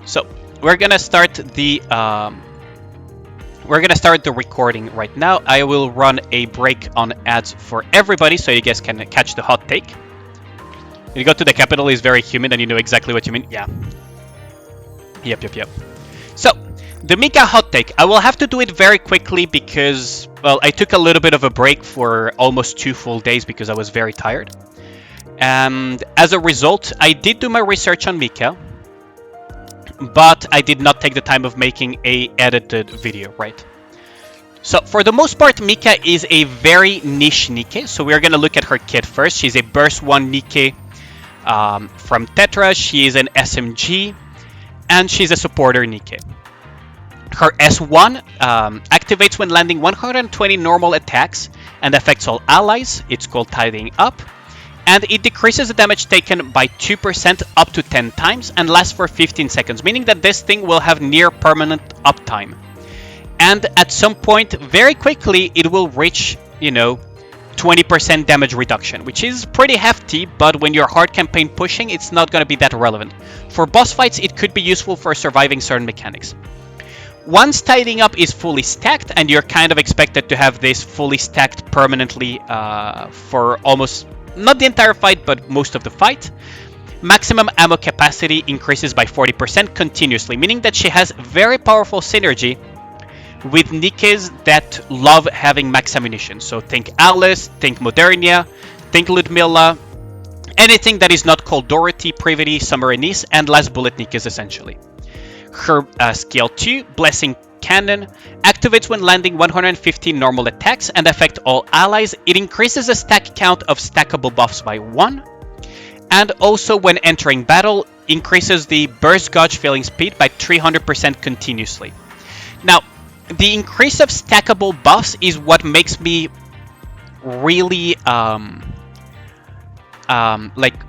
So we're gonna start the recording right now. I will run a break on ads for everybody so you guys can catch the hot take. You go to the capital is very humid and you know exactly what you mean. Yeah. Yep. So the Mica hot take. I will have to do it very quickly because, well, I took a little bit of a break for almost 2 full days because I was very tired. And as a result, I did do my research on Mica, but I did not take the time of making a edited video, right? So for the most part, Mica is a very niche Nikke. So we're going to look at her kit first. She's a Burst 1 Nikke from Tetra. She is an SMG, and she's a supporter Nikke. Her S1 activates when landing 120 normal attacks and affects all allies. It's called Tidying Up. And it decreases the damage taken by 2% up to 10 times and lasts for 15 seconds, meaning that this thing will have near permanent uptime. And at some point, very quickly, it will reach, 20% damage reduction, which is pretty hefty, but when you're hard campaign pushing, it's not going to be that relevant. For boss fights, it could be useful for surviving certain mechanics. Once Tidying Up is fully stacked, and you're kind of expected to have this fully stacked permanently for almost, not the entire fight, but most of the fight, maximum ammo capacity increases by 40% continuously, meaning that she has very powerful synergy with Nikkes that love having max ammunition. So think Alice, think Modernia, think Ludmilla, anything that is not called Dorothy, Privity, Summer Anise, and Last Bullet Nikkes essentially. Her skill 2, Blessing Cannon, activates when landing 150 normal attacks and affect all allies. It increases the stack count of stackable buffs by 1. And also when entering battle, increases the burst gauge filling speed by 300% continuously. Now, the increase of stackable buffs is what makes me really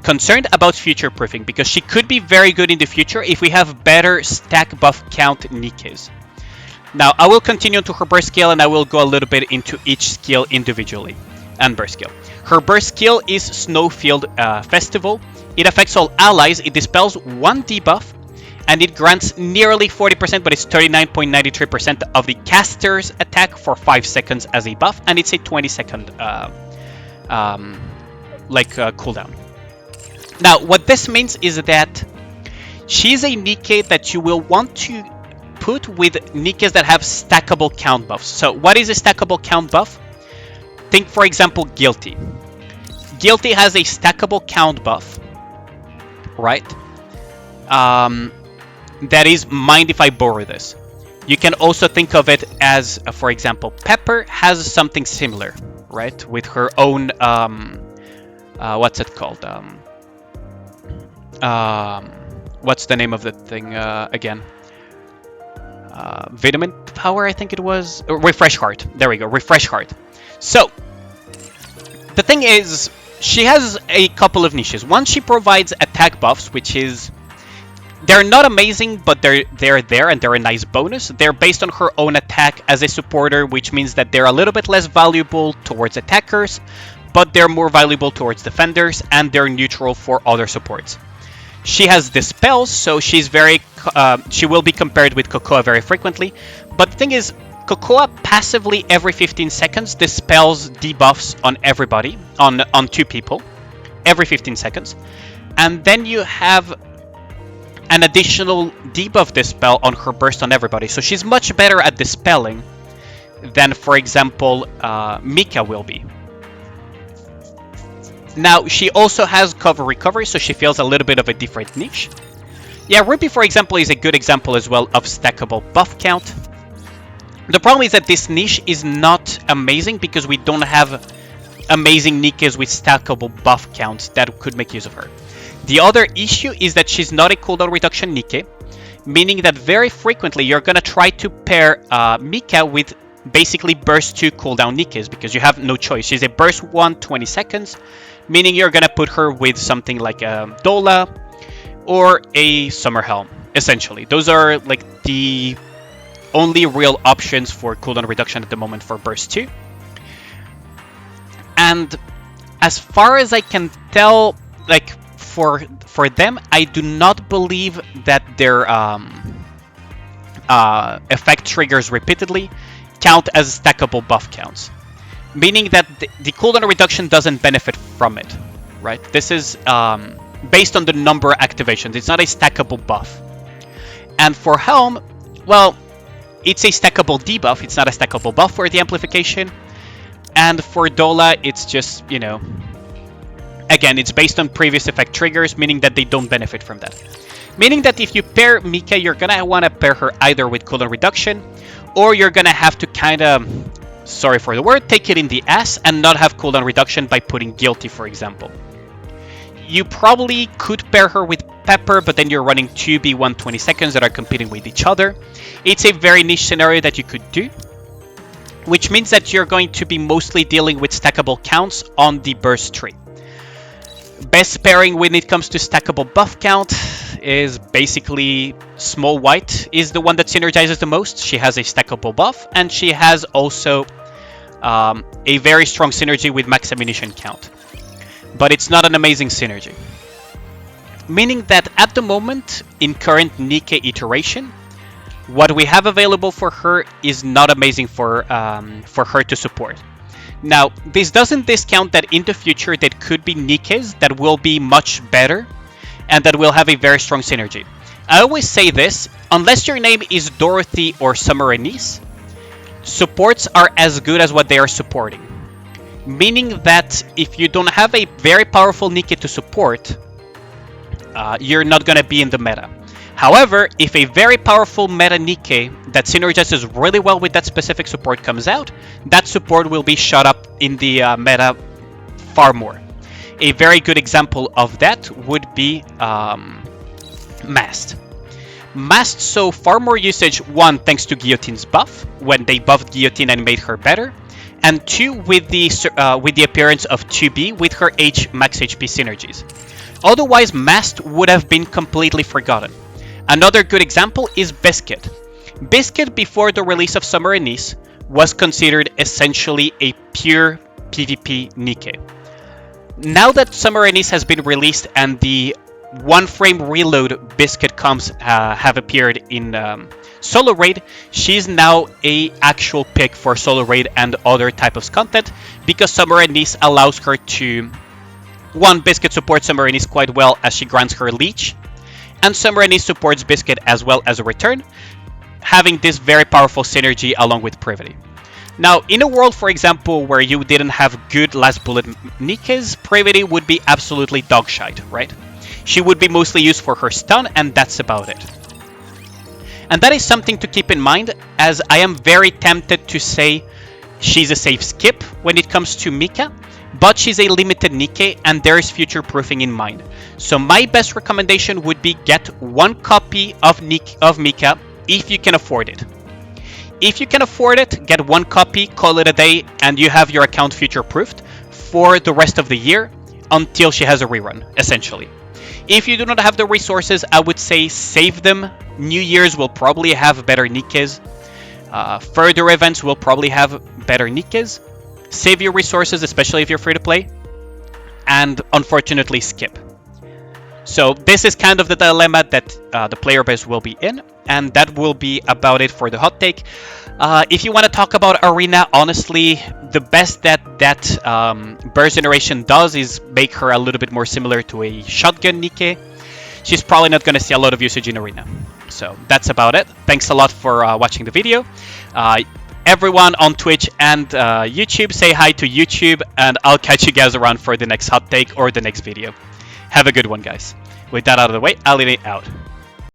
concerned about future proofing, because she could be very good in the future if we have better stack buff count Nikkes. Now I will continue to her burst skill and I will go a little bit into each skill individually and burst skill. Her burst skill is Snowfield Festival. It affects all allies, it dispels 1 debuff, and it grants nearly 40%, but it's 39.93% of the caster's attack for 5 seconds as a buff, and it's a 20-second cooldown. Now, what this means is that she's a Nikke that you will want to put with Nikkes that have stackable count buffs. So what is a stackable count buff? Think, for example, Guilty. Guilty has a stackable count buff, right? That is, mind if I borrow this. You can also think of it as, for example, Pepper has something similar, right? With her own what's it called? What's the name of the thing again? Vitamin Power, I think it was. Refresh Heart. There we go. Refresh Heart. So, the thing is, she has a couple of niches. One, she provides attack buffs, which is... They're not amazing, but they're there and they're a nice bonus. They're based on her own attack as a supporter, which means that they're a little bit less valuable towards attackers, but they're more valuable towards defenders, and they're neutral for other supports. She has dispels, so she's she will be compared with Cocoa very frequently. But the thing is, Cocoa passively every 15 seconds dispels debuffs on everybody, on 2 people, every 15 seconds. And then you have an additional debuff dispel on her burst on everybody. So she's much better at dispelling than, for example, Mica will be. Now, she also has cover recovery, so she feels a little bit of a different niche. Yeah, Ruby, for example, is a good example as well of stackable buff count. The problem is that this niche is not amazing because we don't have amazing Nikkes with stackable buff counts that could make use of her. The other issue is that she's not a cooldown reduction Nikke, meaning that very frequently you're going to try to pair Mica with basically burst 2 cooldown Nikkes because you have no choice. She's a burst 1, 20 seconds, meaning you're going to put her with something like a Dola or a Summer Helm, essentially. Those are like the only real options for cooldown reduction at the moment for burst 2. And as far as I can tell, like for for them, I do not believe that their effect triggers repeatedly count as stackable buff counts. Meaning that the cooldown reduction doesn't benefit from it, right? This is based on the number of activations. It's not a stackable buff. And for Helm, well, it's a stackable debuff. It's not a stackable buff for the amplification. And for Dola, it's just, you know, again, it's based on previous effect triggers, meaning that they don't benefit from that. Meaning that if you pair Mica, you're gonna want to pair her either with cooldown reduction, or you're gonna have to kind of, sorry for the word, take it in the ass and not have cooldown reduction by putting Guilty, for example. You probably could pair her with Pepper, but then you're running 2B1 20 seconds that are competing with each other. It's a very niche scenario that you could do, which means that you're going to be mostly dealing with stackable counts on the burst tree. Best pairing when it comes to stackable buff count is basically Small White is the one that synergizes the most. She has a stackable buff, and she has also a very strong synergy with max ammunition count. But it's not an amazing synergy. Meaning that at the moment, in current Nikke iteration, what we have available for her is not amazing for her to support. Now, this doesn't discount that in the future there could be Nikkes that will be much better and that will have a very strong synergy. I always say this, unless your name is Dorothy or Summer Anise, supports are as good as what they are supporting. Meaning that if you don't have a very powerful Nikke to support, you're not going to be in the meta. However, if a very powerful meta Nikke that synergizes really well with that specific support comes out, that support will be shot up in the meta far more. A very good example of that would be Mast. Mast saw far more usage, one, thanks to Guillotine's buff, when they buffed Guillotine and made her better, and two, with the appearance of 2B with her max HP synergies. Otherwise, Mast would have been completely forgotten. Another good example is Biscuit. Biscuit, before the release of Summer Anise, was considered essentially a pure PvP Nikke. Now that Summer Anise has been released and the one-frame reload Biscuit comps have appeared in Solo Raid, she's now a actual pick for Solo Raid and other type of content, because Summer Anise allows her to... One, Biscuit supports Summer Anise quite well as she grants her Leech, and Summer Anise supports Biscuit as well as a return, having this very powerful synergy along with Privity. Now, in a world, for example, where you didn't have good last bullet Nikkes, Privity would be absolutely dogshite, right? She would be mostly used for her stun, and that's about it. And that is something to keep in mind, as I am very tempted to say she's a safe skip when it comes to Mica, but she's a limited Nikke and there is future proofing in mind. So my best recommendation would be get one copy of Mica if you can afford it. If you can afford it, get one copy, call it a day, and you have your account future proofed for the rest of the year until she has a rerun, essentially. If you do not have the resources, I would say save them. New Year's will probably have better Nikkes. Further events will probably have better Nikkes. Save your resources, especially if you're free to play. And unfortunately, skip. So this is kind of the dilemma that the player base will be in. And that will be about it for the hot take. If you want to talk about Arena, honestly, the best that burst generation does is make her a little bit more similar to a shotgun Nikke. She's probably not going to see a lot of usage in Arena. So that's about it. Thanks a lot for watching the video. Everyone on Twitch and YouTube, say hi to YouTube, and I'll catch you guys around for the next hot take or the next video. Have a good one, guys. With that out of the way, Aline out.